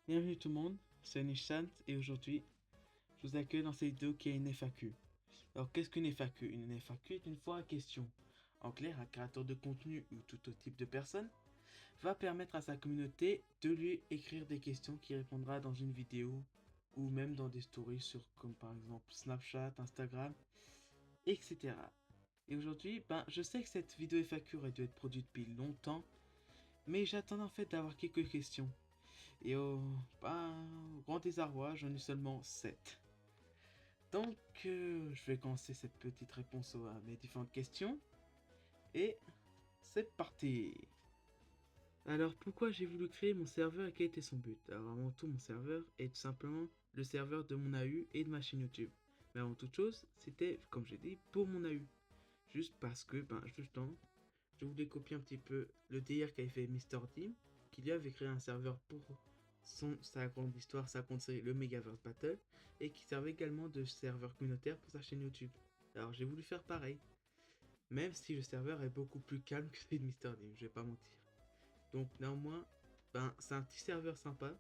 Bienvenue tout le monde, c'est Nishant et aujourd'hui je vous accueille dans cette vidéo qui est une FAQ. Alors qu'est-ce qu'une FAQ? Une FAQ est une fois à question. En clair, un créateur de contenu ou tout autre type de personne va permettre à sa communauté de lui écrire des questions qu'il répondra dans une vidéo ou même dans des stories sur comme par exemple Snapchat, Instagram, etc. Et aujourd'hui, je sais que cette vidéo FAQ aurait dû être produite depuis longtemps, mais j'attends en fait d'avoir quelques questions. Et au grand désarroi, j'en ai seulement 7. Donc, je vais commencer cette petite réponse à mes différentes questions. Et c'est parti. Alors, pourquoi j'ai voulu créer mon serveur et quel était son but? Alors, avant tout, mon serveur est tout simplement le serveur de mon AU et de ma chaîne YouTube. Mais avant toute chose, c'était, comme j'ai dit, pour mon AU. Juste parce que, justement, je voulais copier un petit peu le délire qu'avait fait Mister Team, qui lui avait créé un serveur pour sa grande histoire, sa grande série, le Megaverse Battle, et qui servait également de serveur communautaire pour sa chaîne YouTube. Alors j'ai voulu faire pareil, même si le serveur est beaucoup plus calme que celui de Mister Team, je vais pas mentir. Donc néanmoins, c'est un petit serveur sympa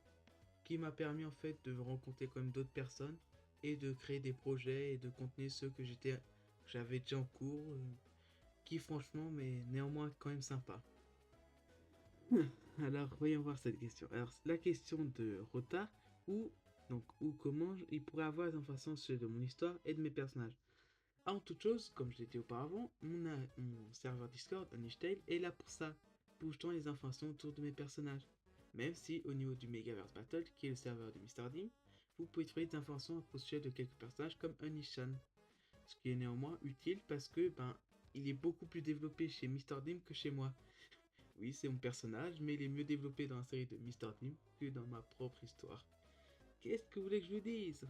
qui m'a permis en fait de rencontrer quand même d'autres personnes et de créer des projets et de continuer ceux que j'avais déjà en cours, qui franchement mais néanmoins quand même sympa. Alors, voyons voir cette question. Alors, la question de retard, ou ou comment il pourrait avoir des informations sur de mon histoire et de mes personnages. En toute chose, comme je l'ai dit auparavant, mon serveur Discord, Unishtail, est là pour ça, pour justement les informations autour de mes personnages. Même si au niveau du Megaverse Battle, qui est le serveur de Mister Dim, vous pouvez trouver des informations au sujet de quelques personnages comme Unishan. Ce qui est néanmoins utile parce que il est beaucoup plus développé chez Mister Dim que chez moi. Oui, c'est mon personnage, mais il est mieux développé dans la série de Mister Nim que dans ma propre histoire. Qu'est-ce que vous voulez que je vous dise?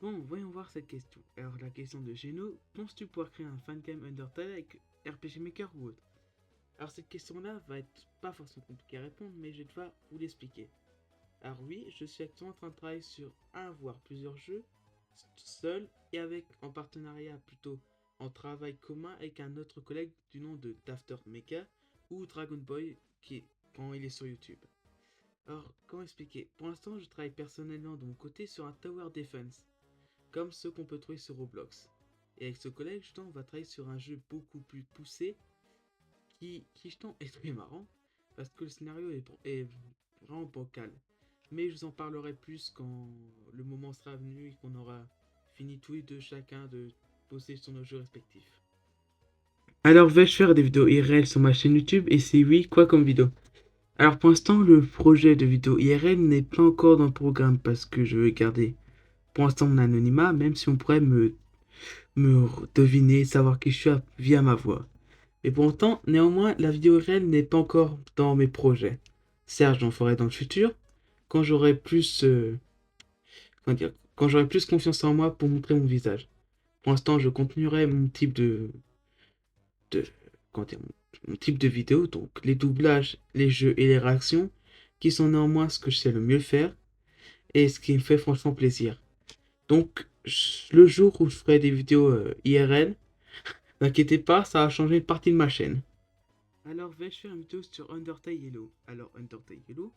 Bon, voyons voir cette question. Alors, la question de Geno, penses-tu pouvoir créer un fangame Undertale avec RPG Maker ou autre? Alors, cette question-là va être pas forcément compliquée à répondre, mais je vais devoir vous l'expliquer. Alors oui, je suis actuellement en train de travailler sur un voire plusieurs jeux, seul et avec en partenariat plutôt en travail commun avec un autre collègue du nom de Dafter Mecha ou Dragon Boy quand il est sur YouTube. Alors, comment expliquer? Pour l'instant, je travaille personnellement de mon côté sur un Tower Defense, comme ceux qu'on peut trouver sur Roblox. Et avec ce collègue, justement, on va travailler sur un jeu beaucoup plus poussé qui justement, est très marrant parce que le scénario est vraiment bancal. Mais je vous en parlerai plus quand le moment sera venu et qu'on aura fini tous les deux chacun de bosser sur nos jeux respectifs. Alors, vais-je faire des vidéos IRL sur ma chaîne YouTube et si oui, quoi comme vidéo? Alors pour l'instant, le projet de vidéo IRL n'est pas encore dans le programme parce que je veux garder pour l'instant mon anonymat, même si on pourrait me deviner, savoir qui je suis via ma voix. Et pour autant, néanmoins, la vidéo IRL n'est pas encore dans mes projets. Certes, j'en ferai dans le futur, quand j'aurai plus, comment dire, quand j'aurai plus confiance en moi pour montrer mon visage. Pour l'instant, je continuerai de comment dire, mon type de vidéo, donc les doublages, les jeux et les réactions, qui sont néanmoins ce que je sais le mieux faire et ce qui me fait franchement plaisir. Donc, le jour où je ferai des vidéos IRL, n'inquiétez pas, ça va changer une partie de ma chaîne. Alors, vais-je faire une vidéo sur Undertale Yellow? Alors, Undertale Yellow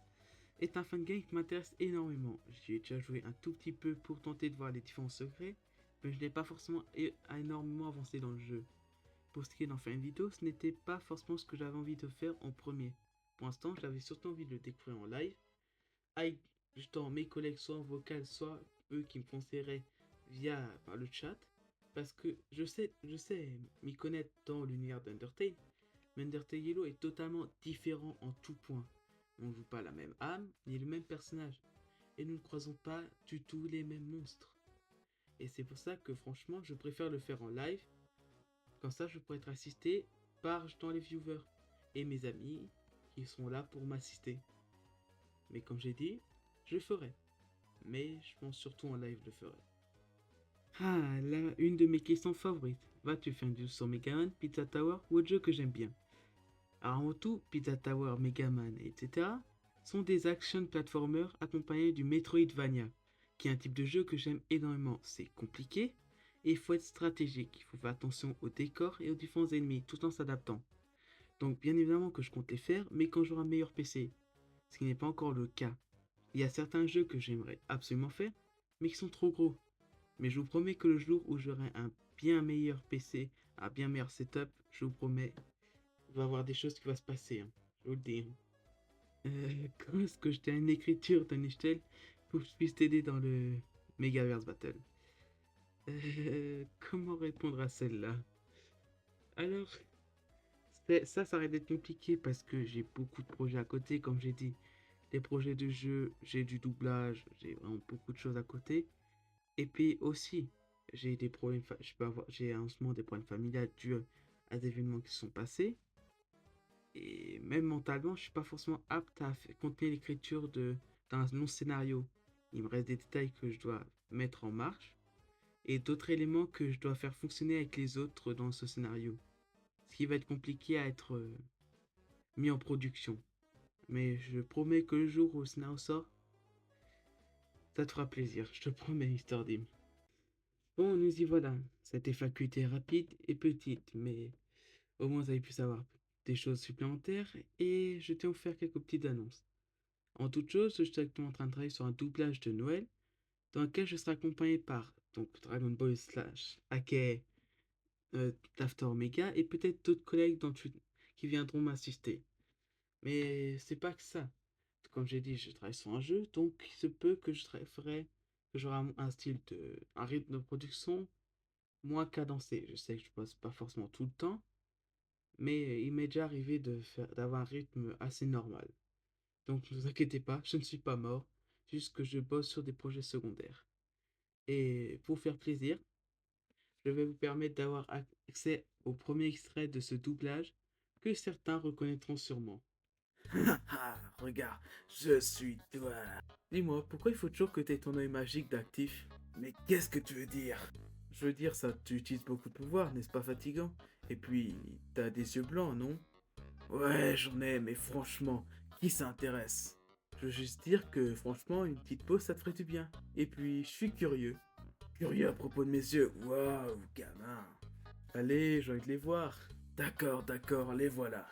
est un fangame qui m'intéresse énormément. J'y ai déjà joué un tout petit peu pour tenter de voir les différents secrets, mais je n'ai pas forcément énormément avancé dans le jeu. Pour ce qui est d'en faire une vidéo, ce n'était pas forcément ce que j'avais envie de faire en premier. Pour l'instant, j'avais surtout envie de le découvrir en live, avec justement mes collègues soit en vocal, soit eux qui me conseilleraient via le chat. Parce que je sais m'y connaître dans l'univers d'Undertale, mais Undertale Yellow est totalement différent en tout point. On ne joue pas la même âme, ni le même personnage, et nous ne croisons pas du tout les mêmes monstres. Et c'est pour ça que franchement, je préfère le faire en live, comme ça je pourrais être assisté par justement les viewers et mes amis qui sont là pour m'assister. Mais comme j'ai dit, je le ferai. Mais je pense surtout en live le ferai. Ah, là, une de mes questions favorites. Vas-tu faire une vidéo sur Megaman, Pizza Tower ou autre jeu que j'aime bien? Alors en tout, Pizza Tower, Megaman, etc. sont des action platformers accompagnés du Metroidvania, qui est un type de jeu que j'aime énormément. C'est compliqué et il faut être stratégique. Il faut faire attention aux décors et aux différents ennemis tout en s'adaptant. Donc bien évidemment que je compte les faire, mais quand j'aurai un meilleur PC, ce qui n'est pas encore le cas. Il y a certains jeux que j'aimerais absolument faire, mais qui sont trop gros. Mais je vous promets que le jour où j'aurai un bien meilleur PC, un bien meilleur setup, je vous promets, il va y avoir des choses qui vont se passer, hein. Je vous le dis, hein. Quand est-ce que je t'ai une écriture d'un échelle pour que je puisse t'aider dans le Megaverse Battle? Comment répondre à celle-là? Alors, ça risque d'être compliqué parce que j'ai beaucoup de projets à côté, comme j'ai dit. Des projets de jeu, j'ai du doublage, j'ai vraiment beaucoup de choses à côté. Et puis aussi, j'ai des problèmes, je peux avoir, j'ai en ce moment des problèmes familiaux dus à des événements qui se sont passés. Et même mentalement, je suis pas forcément apte à contenir l'écriture d'un long scénario. Il me reste des détails que je dois mettre en marche et d'autres éléments que je dois faire fonctionner avec les autres dans ce scénario. Ce qui va être compliqué à être mis en production. Mais je promets que le jour où le scénario sort, ça te fera plaisir. Je te promets, Mister Dim. Bon, nous y voilà. Cette faculté rapide et petite, mais au moins vous avez pu savoir des choses supplémentaires et je tiens à vous faire quelques petites annonces. En toute chose, je suis actuellement en train de travailler sur un doublage de Noël dans lequel je serai accompagné par donc Dragon Ball slash aka After Omega et peut-être d'autres collègues qui viendront m'assister. Mais c'est pas que ça. Comme j'ai dit, je travaille sur un jeu, donc il se peut que que j'aurai un style un rythme de production moins cadencé. Je sais que je bosse pas forcément tout le temps, mais il m'est déjà arrivé d'avoir un rythme assez normal. Donc ne vous inquiétez pas, je ne suis pas mort, juste que je bosse sur des projets secondaires. Et pour faire plaisir, je vais vous permettre d'avoir accès au premier extrait de ce doublage que certains reconnaîtront sûrement. Ah, regarde, je suis toi. Dis-moi, pourquoi il faut toujours que tu aies ton œil magique d'actif? Mais qu'est-ce que tu veux dire? Je veux dire, ça, tu utilises beaucoup de pouvoir, n'est-ce pas fatigant? Et puis, t'as des yeux blancs, non? Ouais, j'en ai, mais franchement, qui s'intéresse? Je veux juste dire que, franchement, une petite pause, ça te ferait du bien. Et puis, je suis curieux. Curieux à propos de mes yeux. Waouh, gamin. Allez, j'ai envie de les voir. D'accord, d'accord, les voilà.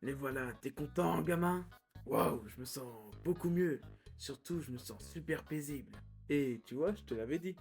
Les voilà, t'es content, gamin? Waouh, je me sens beaucoup mieux. Surtout, je me sens super paisible. Et tu vois, je te l'avais dit.